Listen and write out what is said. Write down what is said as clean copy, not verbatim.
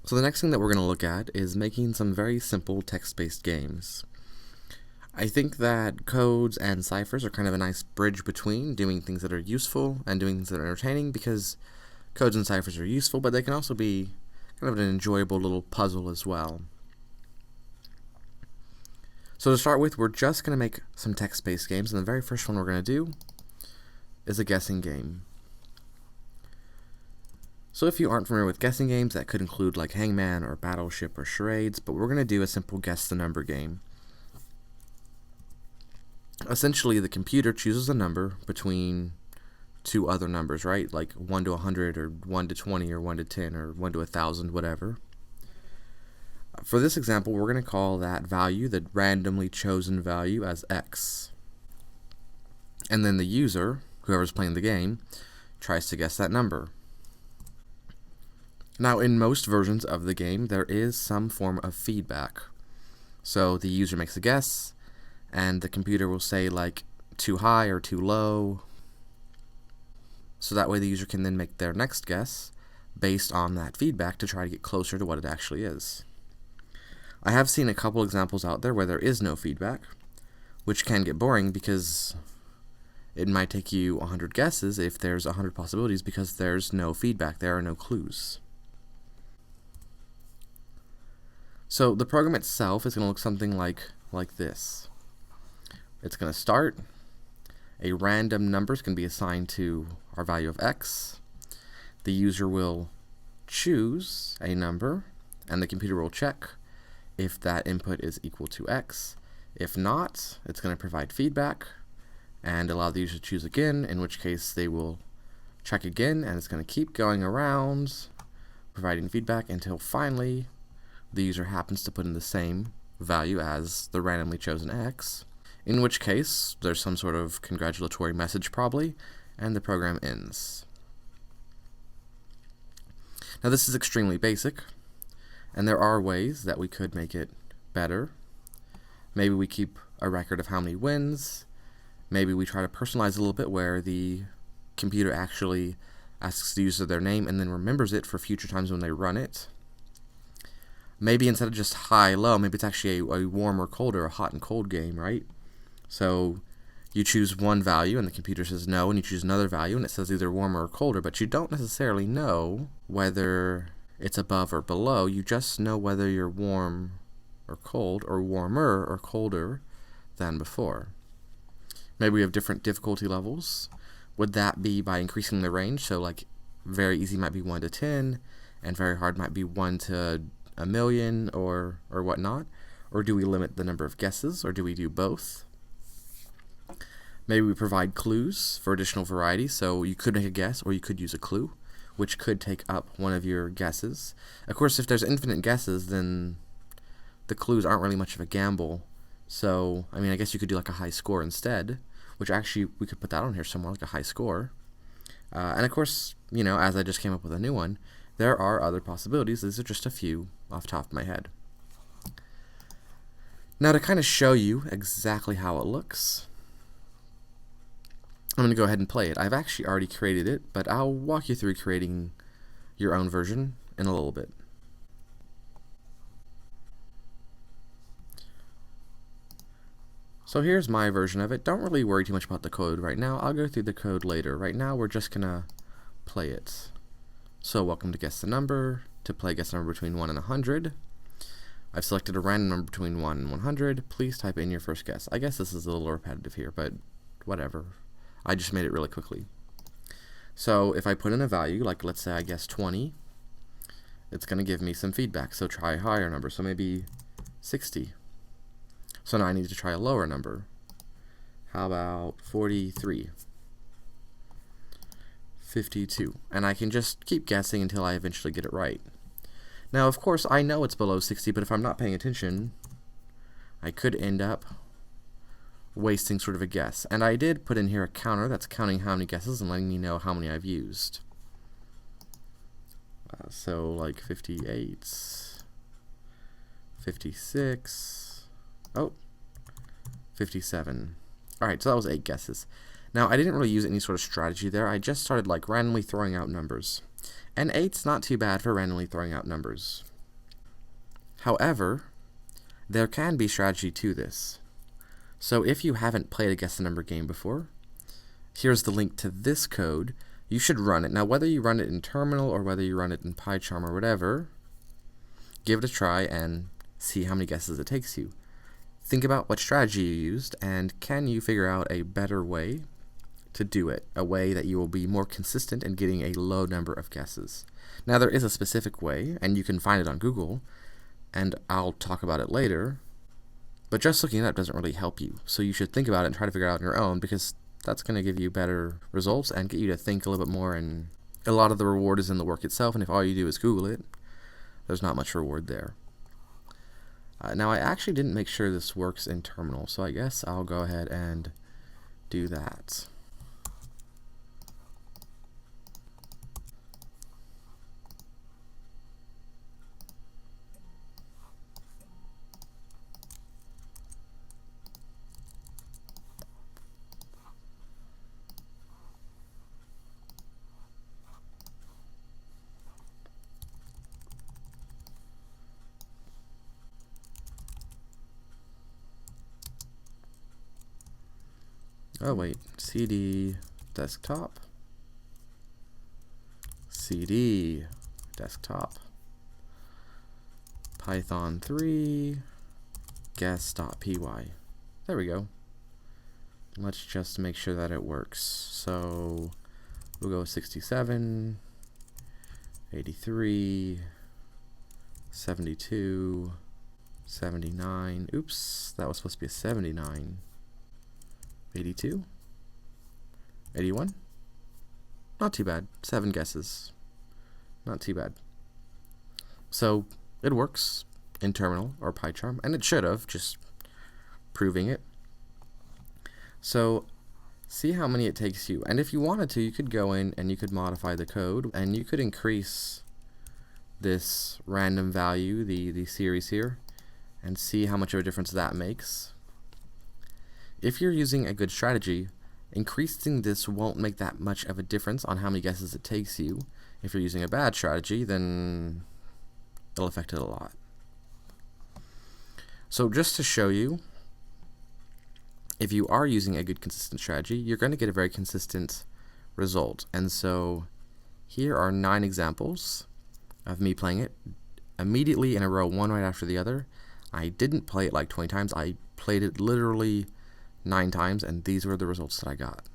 So the next thing that we're going to look at is making some very simple text-based games. I think that codes and ciphers are kind of a nice bridge between doing things that are useful and doing things that are entertaining, because codes and ciphers are useful, but they can also be kind of an enjoyable little puzzle as well. So to start with, we're just going to make some text-based games, and the very first one we're going to do is a guessing game. So if you aren't familiar with guessing games, that could include like Hangman or Battleship or Charades, but we're going to do a simple guess the number game. Essentially, the computer chooses a number between two other numbers, right? Like 1 to 100 or 1 to 20 or 1 to 10 or 1 to 1,000, whatever. For this example, we're going to call that value, the randomly chosen value, as X. And then the user, whoever's playing the game, tries to guess that number. Now, in most versions of the game, there is some form of feedback. So the user makes a guess, and the computer will say like too high or too low. So that way the user can then make their next guess based on that feedback to try to get closer to what it actually is. I have seen a couple examples out there where there is no feedback, which can get boring because it might take you 100 guesses if there's 100 possibilities, because there's no feedback, there are no clues. So the program itself is going to look something like this. It's going to start. A random number is going to be assigned to our value of X. The user will choose a number, and the computer will check if that input is equal to X. If not, it's going to provide feedback and allow the user to choose again, in which case they will check again, and it's going to keep going around providing feedback until finally the user happens to put in the same value as the randomly chosen X, in which case there's some sort of congratulatory message probably, and the program ends. Now this is extremely basic, and there are ways that we could make it better. Maybe we keep a record of how many wins. Maybe we try to personalize a little bit where the computer actually asks the user their name and then remembers it for future times when they run it. Maybe instead of just high-low, maybe it's actually a warm or cold or a hot and cold game, right? So you choose one value and the computer says no, and you choose another value and it says either warmer or colder, but you don't necessarily know whether it's above or below. You just know whether you're warm or cold, or warmer or colder than before. Maybe we have different difficulty levels. Would that be by increasing the range? So like very easy might be 1 to 10, and very hard might be 1 to a million or whatnot? Or do we limit the number of guesses, or do we do both? Maybe we provide clues for additional variety, so you could make a guess or you could use a clue, which could take up one of your guesses. Of course, if there's infinite guesses, then the clues aren't really much of a gamble. So, I mean, I guess you could do like a high score instead, which actually we could put that on here somewhere, like a high score. And of course, you know, as I just came up with a new one, there are other possibilities. These are just a few off the top of my head. Now, to kind of show you exactly how it looks, I'm going to go ahead and play it. I've actually already created it, but I'll walk you through creating your own version in a little bit. So here's my version of it. Don't really worry too much about the code right now. I'll go through the code later. Right now, we're just going to play it. So welcome to Guess the Number. To play Guess the Number between 1 and 100. I've selected a random number between 1 and 100. Please type in your first guess. I guess this is a little repetitive here, but whatever. I just made it really quickly. So if I put in a value, like let's say I guess 20, it's going to give me some feedback. So try a higher number, so maybe 60. So now I need to try a lower number. How about 43? 52. And I can just keep guessing until I eventually get it right. Now, of course, I know it's below 60, but if I'm not paying attention, I could end up wasting sort of a guess. And I did put in here a counter that's counting how many guesses and letting me know how many I've used. So like 58, 56, oh, 57. Alright, so that was 8 guesses. Now, I didn't really use any sort of strategy there. I just started like randomly throwing out numbers. And 8's not too bad for randomly throwing out numbers. However, there can be strategy to this. So if you haven't played a Guess the Number game before, here's the link to this code. You should run it. Now, whether you run it in Terminal or whether you run it in PyCharm or whatever, give it a try and see how many guesses it takes you. Think about what strategy you used, and can you figure out a better way to do it, a way that you will be more consistent in getting a low number of guesses. Now, there is a specific way, and you can find it on Google, and I'll talk about it later, but just looking it up doesn't really help you. So you should think about it and try to figure it out on your own, because that's going to give you better results and get you to think a little bit more, and a lot of the reward is in the work itself, and if all you do is Google it, there's not much reward there. Now, I actually didn't make sure this works in Terminal, so I guess I'll go ahead and do that. Oh wait, CD desktop, CD desktop, Python 3, guess.py. There we go. Let's just make sure that it works. So we'll go 67, 83, 72, 79. Oops, that was supposed to be a 79. 82? 81? Not too bad. 7 guesses. Not too bad. So it works in Terminal or PyCharm, and it should have, just proving it. So see how many it takes you. And if you wanted to, you could go in and you could modify the code, and you could increase this random value, the series here, and see how much of a difference that makes. If you're using a good strategy, increasing this won't make that much of a difference on how many guesses it takes you. If you're using a bad strategy, then it'll affect it a lot. So just to show you, if you are using a good consistent strategy, you're going to get a very consistent result. And so here are 9 examples of me playing it immediately in a row, one right after the other. I didn't play it like 20 times. I played it literally 9 times, and these were the results that I got.